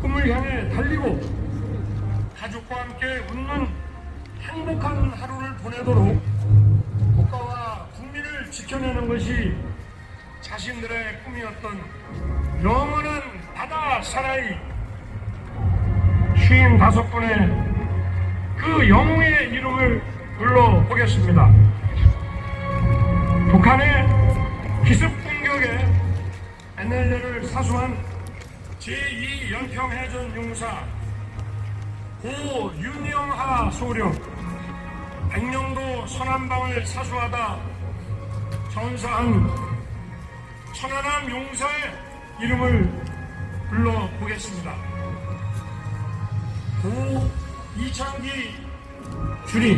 꿈을 향해 달리고 가족과 함께 웃는 행복한 하루를 보내도록 국가와 국민을 지켜내는 것이 자신들의 꿈이었던 영원한 바다 사나이 55분의 그 영웅의 이름을 불러보겠습니다. 북한의 기습 공격에 NLL을 사수한 제2연평해전 용사 고 윤영하 소령, 백령도 서남방을 사수하다 전사한 천안함 용사의 이름을 불러보겠습니다. 고 이창기 주리,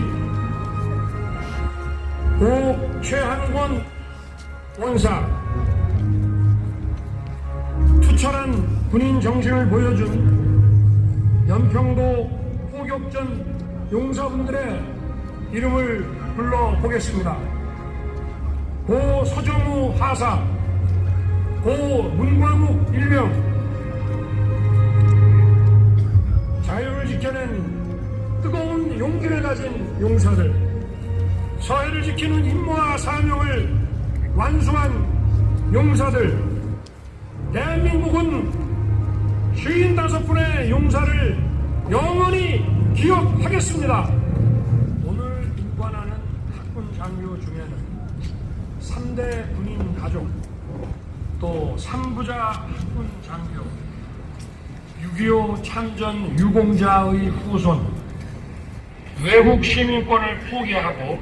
고 최한권 원사, 투철한 군인 정신을 보여준 연평도 포격전 용사분들의 이름을 불러보겠습니다. 고 서정우 하사, 고 문광욱 일병, 자유를 지켜낸 뜨거운 용기를 가진 용사들, 서해를 지키는 임무와 사명을 완수한 용사들, 대한민국은 55분의 용사를 영원히 기억하겠습니다. 오늘 인관하는 학군 장교 중에는 3대 군인 가족, 또 3부자 학군 장교, 6.25 참전 유공자의 후손, 외국 시민권을 포기하고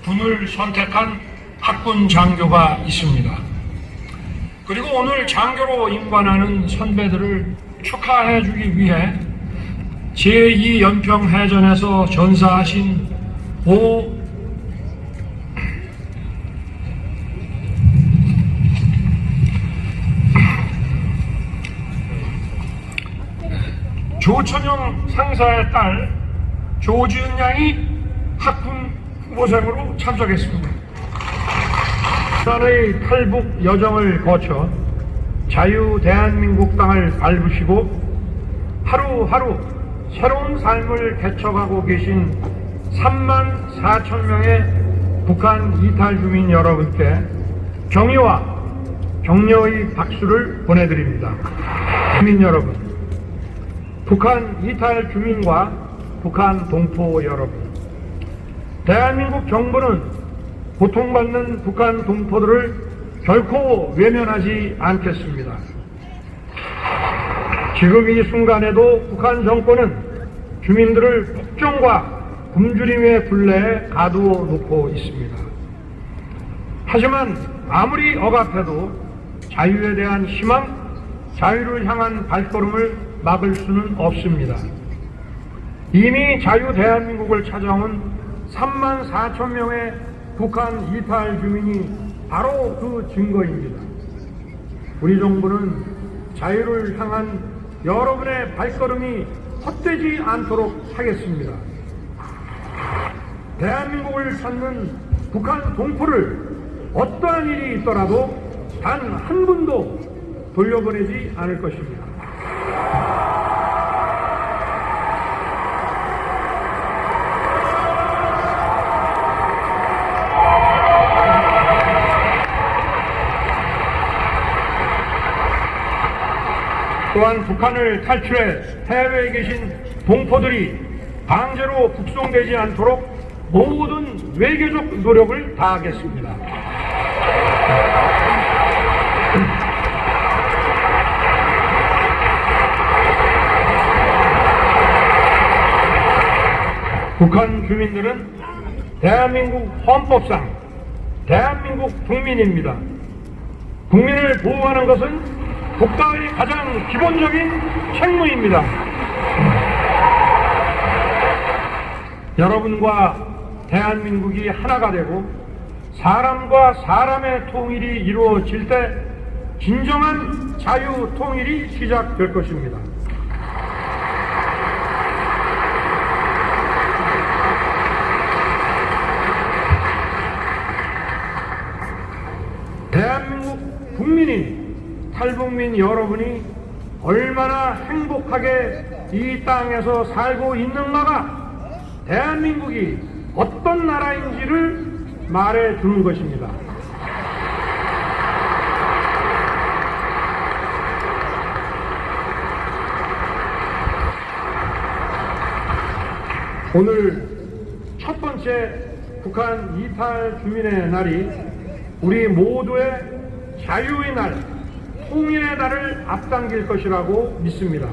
군을 선택한 학군 장교가 있습니다. 그리고 오늘 장교로 임관하는 선배들을 축하해주기 위해 제2연평해전에서 전사하신 고 조천영 상사의 딸 조지은 양이 학군 후보생으로 참석했습니다. 부산의 탈북 여정을 거쳐 자유 대한민국 땅을 밟으시고 하루하루 새로운 삶을 개척하고 계신 3만 4천 명의 북한 이탈 주민 여러분께 경의와 격려의 박수를 보내드립니다. 주민 여러분, 북한 이탈 주민과 북한 동포 여러분, 대한민국 정부는 고통받는 북한 동포들을 결코 외면하지 않겠습니다. 지금 이 순간에도 북한 정권은 주민들을 폭정과 굶주림의 굴레에 가두어 놓고 있습니다. 하지만 아무리 억압해도 자유에 대한 희망, 자유를 향한 발걸음을 막을 수는 없습니다. 이미 자유 대한민국을 찾아온 3만 4천 명의 북한 이탈 주민이 바로 그 증거입니다. 우리 정부는 자유를 향한 여러분의 발걸음이 헛되지 않도록 하겠습니다. 대한민국을 찾는 북한 동포를 어떠한 일이 있더라도 단 한 분도 돌려보내지 않을 것입니다. 또한 북한을 탈출해 해외에 계신 동포들이 강제로 북송되지 않도록 모든 외교적 노력을 다하겠습니다. 북한 주민들은 대한민국 헌법상 대한민국 국민입니다. 국민을 보호하는 것은 국가의 가장 기본적인 책무입니다. 여러분과 대한민국이 하나가 되고 사람과 사람의 통일이 이루어질 때 진정한 자유 통일이 시작될 것입니다. 대한민국 국민이 탈북민 여러분이 얼마나 행복하게 이 땅에서 살고 있는가가 대한민국이 어떤 나라인지를 말해 주는 것입니다. 오늘 첫 번째 북한 이탈 주민의 날이 우리 모두의 자유의 날, 통일의 날을 앞당길 것이라고 믿습니다.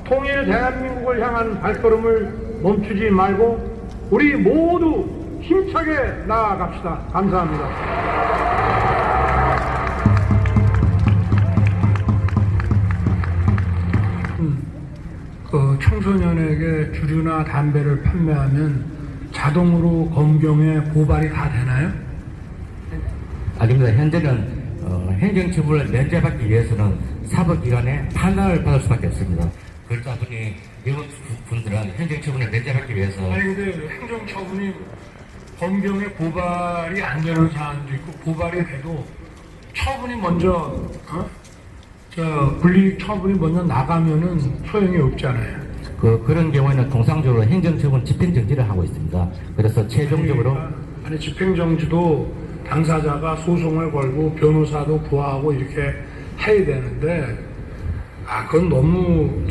통일 대한민국을 향한 발걸음을 멈추지 말고 우리 모두 힘차게 나아갑시다. 감사합니다. 청소년에게 주류나 담배를 판매하면 자동으로 검경에 고발이 다 되나요? 아닙니다. 현재는 행정처분을 면제받기 위해서는 사법기관에 판단을 받을 수밖에 없습니다. 그렇다 보니 이런 분들은 행정처분을 면제받기 위해서 아니 근데 행정처분이 검경에 고발이 안 되는 사안도 있고 고발이 돼도 처분이 먼저 불이익 처분이 먼저 나가면은 소용이 없잖아요. 그런 경우에는 통상적으로 행정처분 집행정지를 하고 있습니다. 그래서 최종적으로 아니 집행정지도 당사자가 소송을 걸고 변호사도 구하고 이렇게 해야 되는데 그건 너무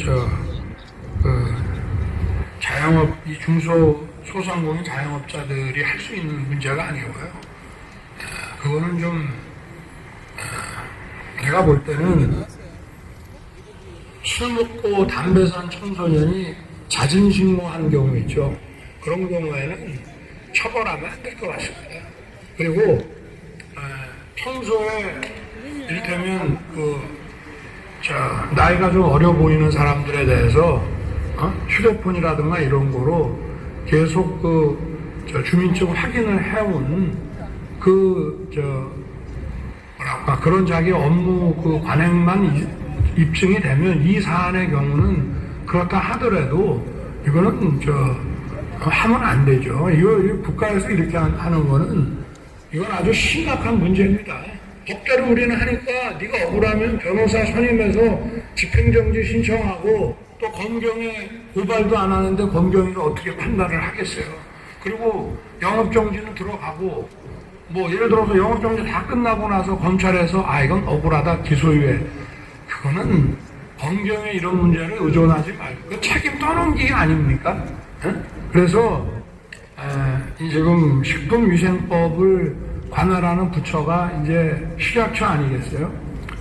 자영업 이 중소소상공인 자영업자들이 할 수 있는 문제가 아니고요. 그거는 좀 내가 볼 때는 술 먹고 담배 산 청소년이 자진신고한 경우 있죠. 그런 경우에는 처벌하면 안 될 것 같습니다. 그리고 평소에 이를테면 나이가 좀 어려 보이는 사람들에 대해서 휴대폰이라든가 이런 거로 계속 주민증 확인을 해온 그런 자기 업무 관행만 입증이 되면 이 사안의 경우는 그렇다 하더라도 이거는 하면 안 되죠. 이거 국가에서 이렇게 하는 거는 이건 아주 심각한 문제입니다. 법대로 우리는 하니까 네가 억울하면 변호사 선임해서 집행정지 신청하고 또 검경에 고발도 안 하는데 검경이 어떻게 판단을 하겠어요. 그리고 영업정지는 들어가고 뭐 예를 들어서 영업정지 다 끝나고 나서 검찰에서 이건 억울하다 기소유예, 그거는 검경에 이런 문제를 의존하지 말고 책임 떠넘기기 아닙니까? 그래서 지금 식품위생법을 관할하는 부처가 이제 식약처 아니겠어요?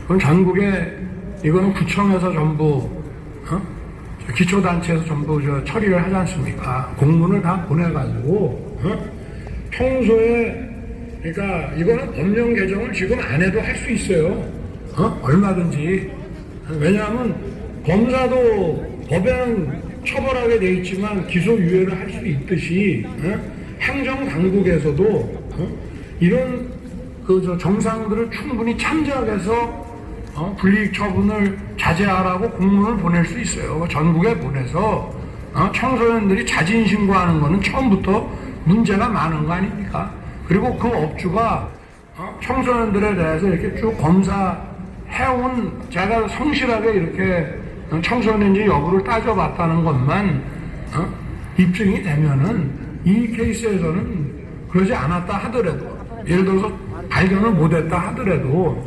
그럼 전국에 이거는 구청에서 전부 기초단체에서 전부 처리를 하지 않습니까? 공문을 다 보내가지고 평소에 그러니까 이거는 법령 개정을 지금 안 해도 할 수 있어요. 얼마든지. 왜냐하면 검사도 법에는 처벌하게 돼 있지만 기소유예를 할 수 있듯이 행정당국에서도 이런 정상들을 충분히 참작해서 불이익 처분을 자제하라고 공문을 보낼 수 있어요. 전국에 보내서 청소년들이 자진신고하는 거는 처음부터 문제가 많은 거 아닙니까? 그리고 그 업주가 청소년들에 대해서 이렇게 쭉 검사해온, 제가 성실하게 이렇게 청소년인지 여부를 따져봤다는 것만 입증이 되면은 이 케이스에서는 그러지 않았다 하더라도, 예를 들어서 발견을 못했다 하더라도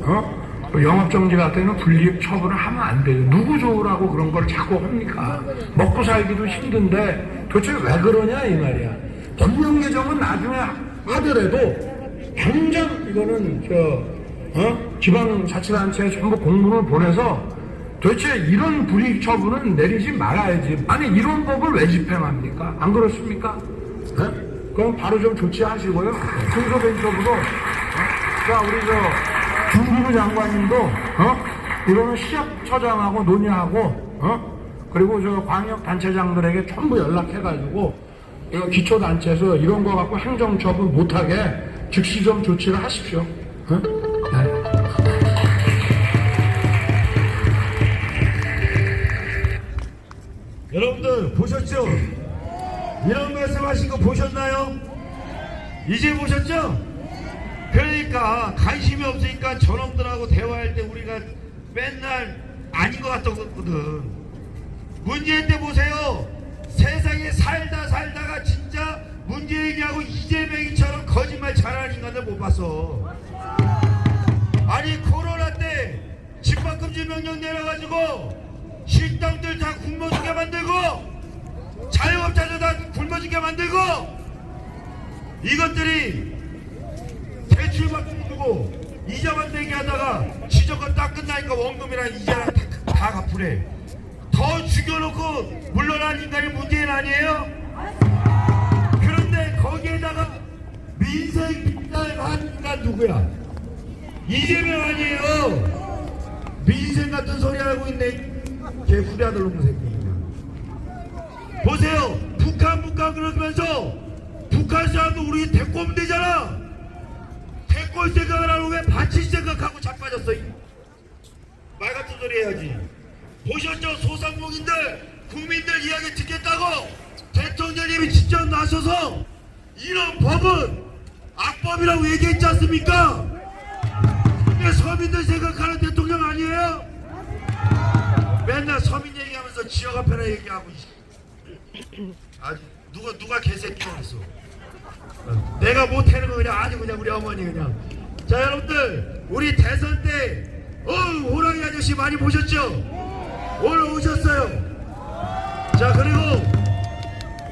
영업정지 같은 경우는 불이익 처분을 하면 안 돼요. 누구 좋으라고 그런 걸 자꾸 합니까? 먹고 살기도 힘든데 도대체 왜 그러냐 이 말이야. 법령 개정은 나중에 하더라도 당장 이거는 지방자치단체에 전부 공문을 보내서 도대체 이런 불이익 처분은 내리지 말아야지. 아니 이런 법을 왜 집행합니까? 안 그렇습니까? 그럼 바로 좀 조치하시고요. 중소벤처부도 자 우리 김기부 장관님도 이거는 시장처장하고 논의하고 그리고 광역단체장들에게 전부 연락해가지고 이거 기초단체에서 이런 거 갖고 행정처분 못하게 즉시 좀 조치를 하십시오. 네. 여러분들 보셨죠? 이런 말씀하신 거 보셨나요? 이제 보셨죠? 그러니까 관심이 없으니까 저놈들하고 대화할 때 우리가 맨날 아닌 것 같거든. 문재인 때 보세요. 세상에 살다가 진짜 문재인이하고 이재명이처럼 거짓말 잘하는 인간들 못 봤어. 아니 코로나 때 집합금지 명령 내려가지고 식당들 다 굶어 죽게 만들고 자영업자들 다 굶어 죽게 만들고 이것들이 대출만 주고 이자만 내게 하다가 지저가 딱 끝나니까 원금이랑 이자랑 다 갚으래. 더 죽여놓고 물러난 인간이 문재인 아니에요? 그런데 거기에다가 민생 빗나간 인간 누구야? 이재명 아니에요? 민생 같은 소리 하고 있네. 개구리 아들 놈 새끼. 보세요. 북한 그러면서 북한 사람도 우리 데리고 오면 되잖아. 데리고 올 생각을 하고 왜 바칠 생각하고 자빠졌어. 말 같은 소리 해야지. 보셨죠? 소상공인들 국민들 이야기 듣겠다고 대통령님이 직접 나서서 이런 법은 악법이라고 얘기했지 않습니까? 근데 서민들 생각하는 대통령 아니에요? 맨날 서민 얘기하면서 지역 앞에나 얘기하고 아주 누가 개새끼가 있어. 내가 못하는 거 그냥 아주 그냥 우리 어머니 그냥. 자 여러분들 우리 대선 때 호랑이 아저씨 많이 보셨죠? 오늘 오셨어요. 자 그리고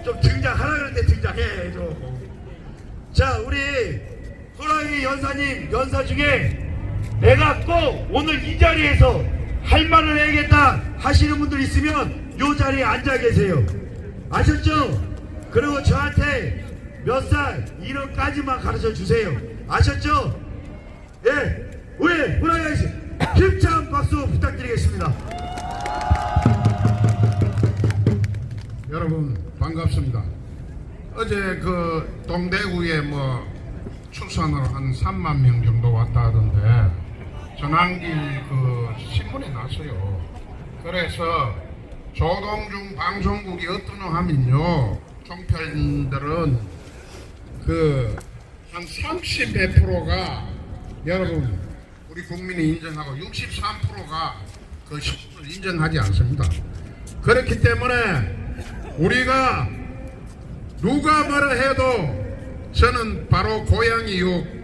좀 등장하라 그랬는데 등장해 좀. 자 우리 호랑이 연사님 연사 중에 내가 꼭 오늘 이 자리에서 할 말을 해야겠다 하시는 분들 있으면 요 자리에 앉아 계세요. 아셨죠? 그리고 저한테 몇 살 1억까지만 가르쳐 주세요. 아셨죠? 예, 우리 호랑이 아저씨 힘찬 박수 부탁드리겠습니다. 여러분 반갑습니다. 어제 그 동대구에 뭐 출산을 한 3만 명 정도 왔다 하던데 전환기 그 신문에 났어요. 그래서 조동중 방송국이 어떠냐 하면요, 종편들은 그 한 30 몇 프로가 여러분 우리 국민이 인정하고 63%가 그 신문을 인정하지 않습니다. 그렇기 때문에 우리가 누가 뭐라 해도 저는 바로 고향이 요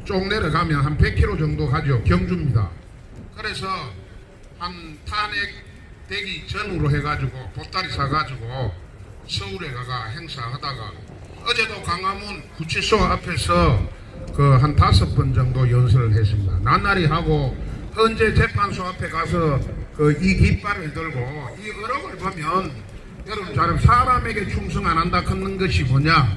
쪽 내려가면 한 100km 정도 가죠. 경주입니다. 그래서 한 탄핵되기 전으로 해가지고 보따리 사가지고 서울에 가가 행사하다가 어제도 강화문 구치소 앞에서 그 한 5번 정도 연설을 했습니다. 낱날이 하고 헌재 재판소 앞에 가서 그 이 깃발을 들고 이 어록을 보면 여러분 잘 사람에게 충성 안 한다 하는 것이 뭐냐,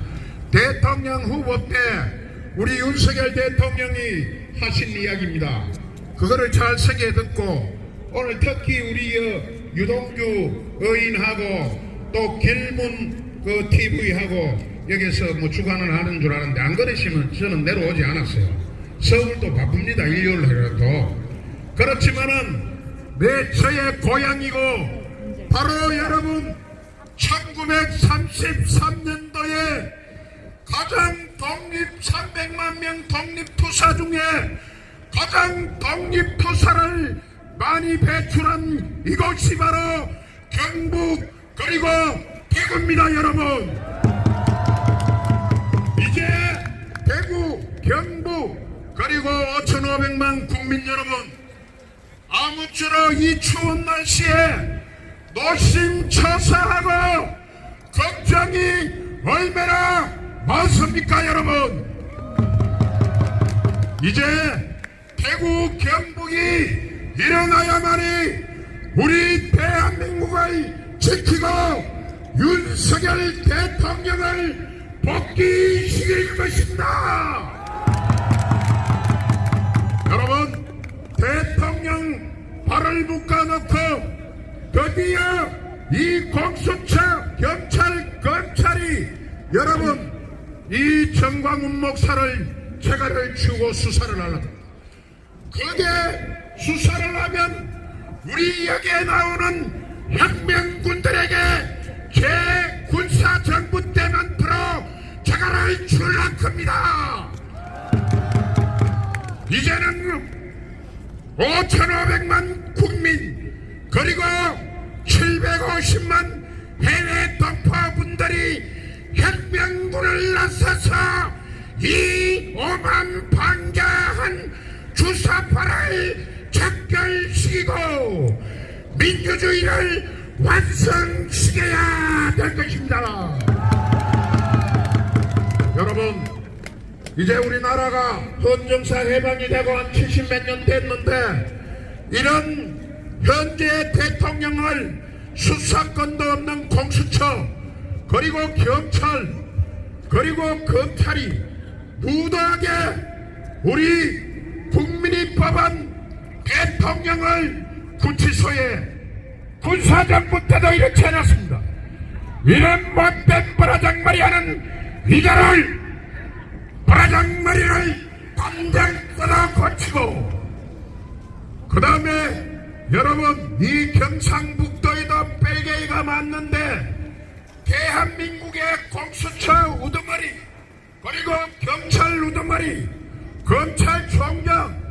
대통령 후보 때 우리 윤석열 대통령이 하신 이야기입니다. 그거를 잘 새겨 듣고 오늘 특히 우리 유동규 의인하고 또 길문 그 TV하고 여기서 뭐 주관을 하는 줄 아는데 안 그러시면 저는 내려오지 않았어요. 서울도 바쁩니다. 일요일이라도. 그렇지만은 내 저의 고향이고 바로 여러분 1933년도에 가장 독립 300만 명 독립투사 중에 가장 독립투사를 많이 배출한 이곳이 바로 경북 그리고 대구입니다. 여러분 이제 대구 경북 그리고 5,500만 국민 여러분 아무쪼록 이 추운 날씨에 노심초사하고 걱정이 얼마나 많습니까 여러분. 이제 대구 경북이 일어나야만이 우리 대한민국을 지키고 윤석열 대통령을 복귀시킬 것입니다. 여러분 대통령 발을 묶어놓고 드디어 이 공수처 경찰 검찰이 여러분 이 정광훈 목사를 체가를 치우고 수사를 하려고. 그게 수사를 하면 우리 여기에 나오는 혁명군들에게 제 군사정부 때만 풀어 체가를 줄라 겁니다. 이제는 5,500만 국민 250만 해외 동포분들이 혁명군을 나서서 이 오만방자한 주사파를 척결시키고 민주주의를 완성시켜야 될 것입니다. 여러분, 이제 우리나라가 헌정사 해방이 되고 한 70몇 년 됐는데 이런 현재 대통령을 수사권도 없는 공수처 그리고 경찰 그리고 검찰이 무도하게 우리 국민이 뽑은 대통령을 구치소에 군사정부 때도 이렇게 해놨습니다. 이런 못된 버라장머리 하는 이들을 버라장머리를 당장 뜯어 고치고 그 다음에 여러분 이 경상북도에도 뺄개이가 맞는데 대한민국의 공수처 우두머리 그리고 경찰 우두머리 검찰총장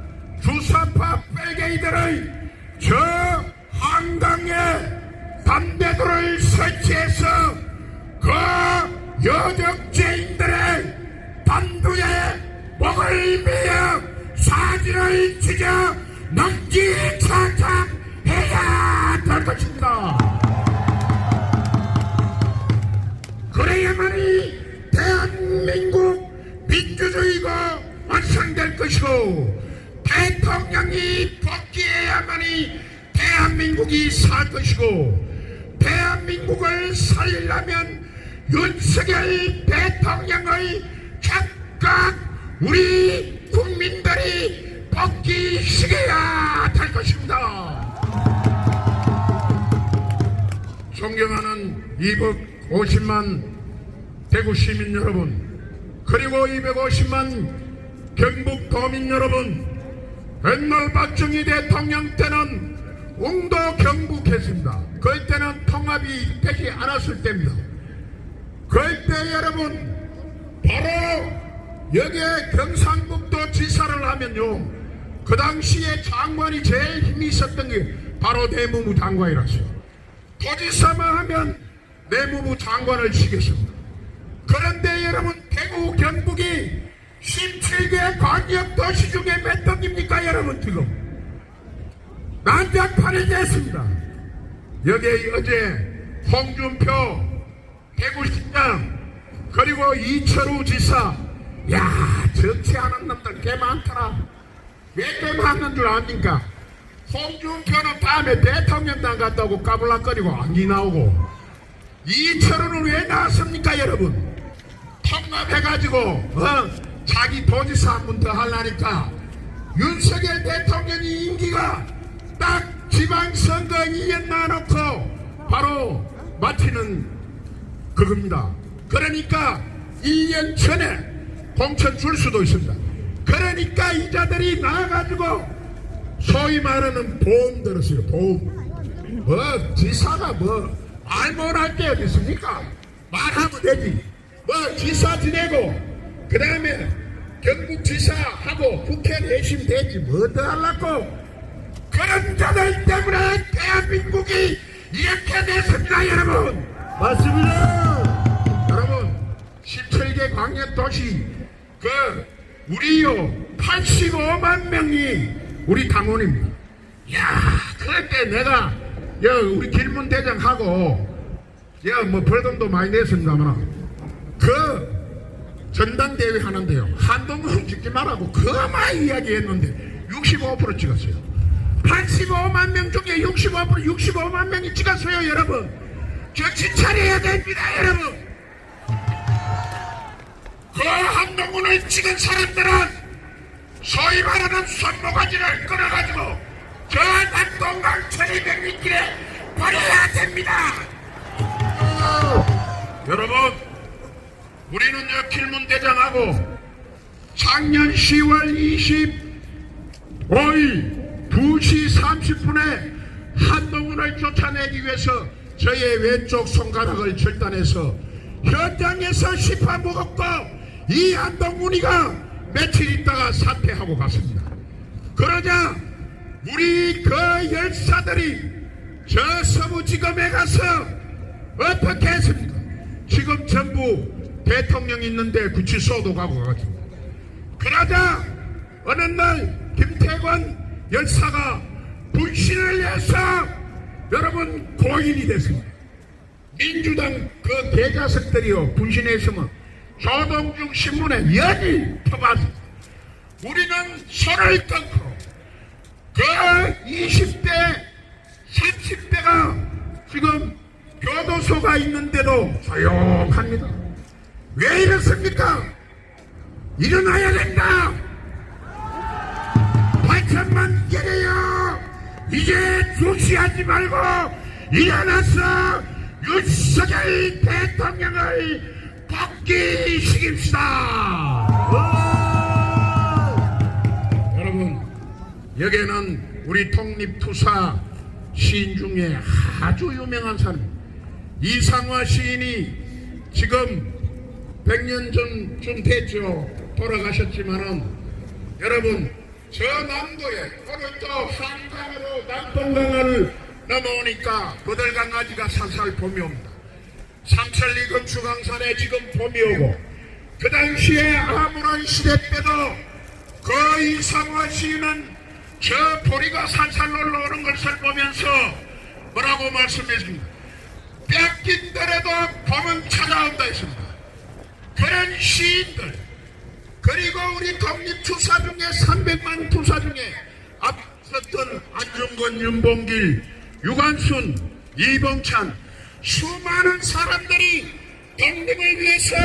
주사파 뺄개이들의 저 한강에 담배돌을 설치해서 그 여적죄인들의 단두에 목을 베어 사진을 찍어 능지차창해야 될 것입니다. 그래야만이 대한민국 민주주의가 완성될 것이고 대통령이 복귀해야만이 대한민국이 살 것이고 대한민국을 살리려면 윤석열 대통령을 즉각 우리 국민들이 복귀시켜야 될 것입니다. 존경하는 250만 대구 시민 여러분 그리고 250만 경북 도민 여러분 옛날 박정희 대통령 때는 웅도 경북했습니다. 그때는 통합이 되지 않았을 때입니다. 그때 여러분 바로 여기에 경상북도 지사를 하면요 그 당시에 장관이 제일 힘이 있었던 게 바로 내무부 장관이라서요. 도지사만 하면 내무부 장관을 시켰습니다. 그런데 여러분 대구 경북이 17개 광역도시 중에 몇 등입니까 여러분 지금 난장판이 됐습니다. 여기에 어제 홍준표 대구시장 그리고 이철우 지사 야 정치하는 놈들 꽤 많더라. 왜 꽤 많은 줄 압니까? 홍준표는 다음에 대통령당 갔다고 까불락거리고 안기 나오고 이철우는 왜 나왔습니까 여러분? 통합해가지고 자기 도지사 한 분 더 하려니까 윤석열 대통령이 임기가 딱 지방선거 2년 놔놓고 바로 마치는 그겁니다. 그러니까 2년 전에 공천 줄 수도 있습니다. 그러니까 이자들이 나와가지고 소위 말하는 보험 들었어요. 보험. 뭐 지사가 뭐 말 못할 게 어디 있습니까? 말하면 되지. 뭐 지사 지내고 그 다음에 경북지사하고 국회 내시면 되지 뭐 더 하려고. 그런 자들 때문에 대한민국이 이렇게 됐습니다 여러분. 맞습니다. 여러분 17개 광역도시 그 우리요 85만 명이 우리 당원입니다. 야 그때 내가 우리 길문대장하고 뭐 벌금도 많이 냈습니다만 그 전당대회 하는데요 한동훈 찍지 말라고 그만 이야기했는데 65% 찍었어요. 85만 명 중에 65만 명이 찍었어요 여러분. 정신 차려야 됩니다 여러분. 그 한동훈을 찍은 사람들은 소위 말하는 손모가지를 끌어가지고 저 낙동강 1200리길에 버려야 됩니다. 여러분 우리는 저 길문대장하고 작년 10월 25일 2시 30분에 한동훈을 쫓아내기 위해서 저의 왼쪽 손가락을 절단해서 현장에서 시판 먹었고 이 한동훈이가 며칠 있다가 사퇴하고 갔습니다. 그러자 우리 그 열사들이 저 서부지검에 가서 어떻게 했습니까? 지금 전부 대통령 있는데 구치소도 가고 가지고. 그러자 어느 날 김태관 열사가 불신을 해서 여러분 고인이 됐습니다. 민주당 그 대자석들이요 분신했으면 조동중 신문에 연일 펴봤습니다. 우리는 손을 끊고 그 20대 30대가 지금 교도소가 있는데도 조용합니다. 왜 이렇습니까? 일어나야 된다. 8천만 개래요. 이제 주시하지 말고 일어나서 윤석열 대통령을 복귀시킵시다. 여러분, 여기는 우리 독립투사 시인 중에 아주 유명한 사람 이상화 시인이 지금 100년 전쯤 됐죠. 돌아가셨지만은 여러분 저 남도에 오늘 또 한강으로 남동강을 넘어오니까 버들강아지가 살살 봄이 옵니다. 삼천리 금수강산에 지금 봄이 오고 그 당시에 아무런 시대 때도 그 이상화 시인은 저 보리가 살살 올라오는 것을 보면서 뭐라고 말씀했습니다. 뺏긴더라도 봄은 찾아온다 했습니다. 그런 시인들 그리고 우리 독립투사 중에 300만 투사 중에 앞섰던 안중근, 윤봉길, 유관순, 이봉찬 수많은 사람들이 독립을 위해서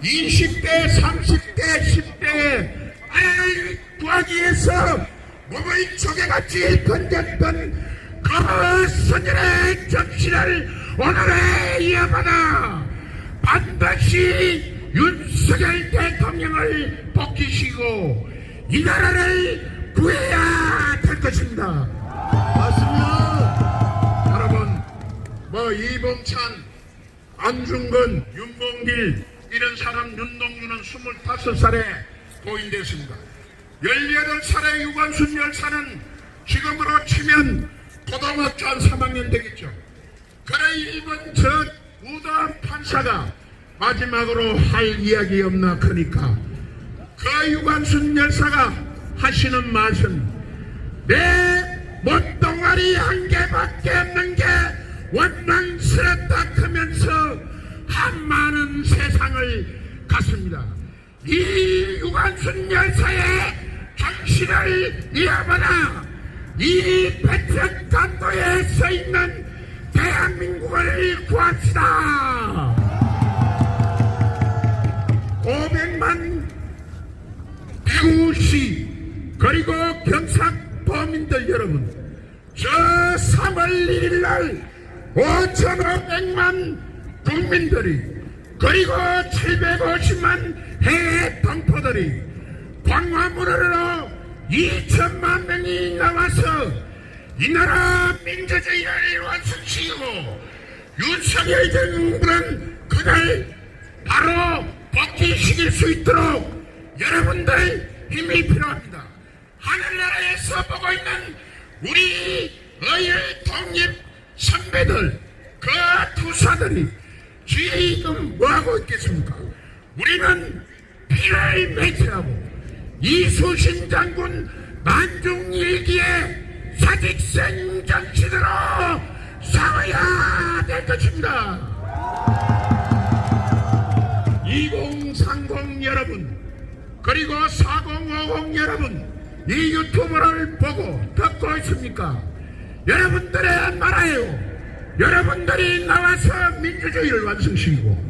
20대, 30대, 10대에 알을 구하기 위해서 몸을 조개같이 던졌던 그 선열의 정신을 오늘에 이어받아 반드시 윤석열 대통령을 복귀시키고 이 나라를 구해야 될 것입니다. 맞습니다. 여러분 뭐 이봉찬, 안중근, 윤봉길 이런 사람 윤동주는 25살에 고인됐습니다. 18살의 유관순 열사는 지금으로 치면 고등학교 한 3학년 되겠죠. 그래 일본 저 우다한 판사가 마지막으로 할 이야기 없나 그러니까 그 유관순 열사가 하시는 말씀 내 못동아리 한 개밖에 없는 게 원망스럽다 하면서 한 많은 세상을 갔습니다. 이 유관순 열사의 정신을 이어받아 이 백척간도에 서있는 대한민국을 구합시다. 500만 대구시 그리고 경상도민들 여러분 저 3월 1일날 5,500만 국민들이 그리고 750만 해외 동포들이 광화문으로 2천만 명이 나와서 이 나라 민주주의를 완성시키고 윤석열 정부는 그날 바로 복귀시킬 수 있도록 여러분들 힘이 필요합니다. 하늘나라에서 보고 있는 우리 어일 독립 선배들 그 투사들이 지금 뭐하고 있겠습니까? 우리는 피를 맺으라고 이수신 장군 만중일기의 사직생 정신으로 싸워야 될 것입니다. 2030 여러분 그리고 4050 여러분 이 유튜브를 보고 듣고 있습니까? 여러분들의 나라예요. 여러분들이 나와서 민주주의를 완성시키고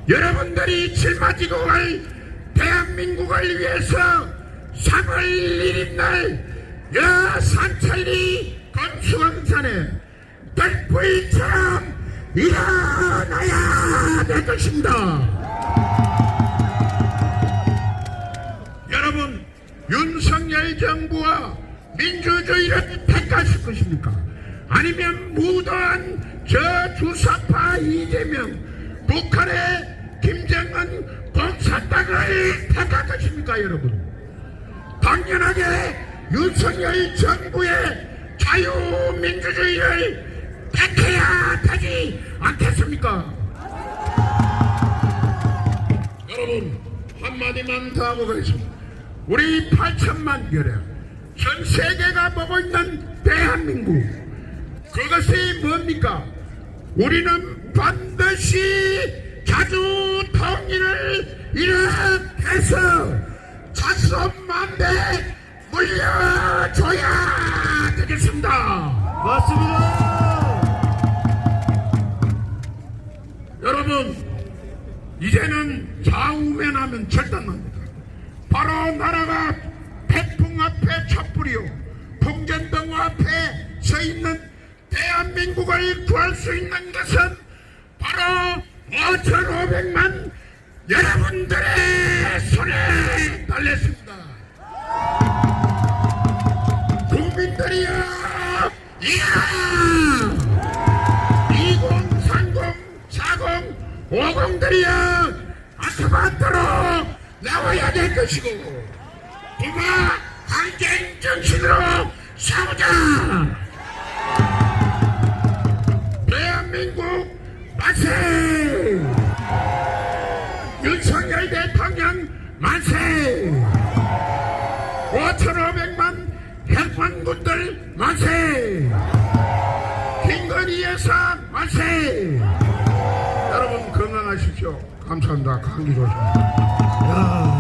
여러분들이 짊어지고 갈 대한민국을 위해서 3월 1일 날 산천리 건수강산에 별불처럼 일어나야 될 것입니다. 여러분 윤석열 정부와 민주주의를 택하실 것입니까? 아니면 무도한 저 주사파 이재명 북한의 김정은 공산당을 택할 것입니까 여러분? 당연하게 윤석열 정부의 자유민주주의를 한마디만 더 하고 가겠습니다. 우리 8천만 결에 전 세계가 보고 있는 대한민국, 그것이 뭡니까? 우리는 반드시 자주 통일을 일으켜서 자손만대 물려줘야 되겠습니다. 맞습니다. 여러분, 이제는 좌우면하면 절단납니다. 바로 나라가 태풍 앞에 촛불이요, 풍전등 앞에 서 있는 대한민국을 구할 수 있는 것은 바로 5,500만 여러분들의 손에 달렸습니다. 국민들이여, 이야! 2030, 40, 50들이여 아스팔트로 나와야 될 것이고, 부마 항쟁 정신으로 싸우자. 대한민국 만세! 윤석열 대통령 만세! 5,500만 해관군들 만세! 김건희 여사 만세! 여러분 건강하십시오. 감사합니다. 감기 조심합니다. 야.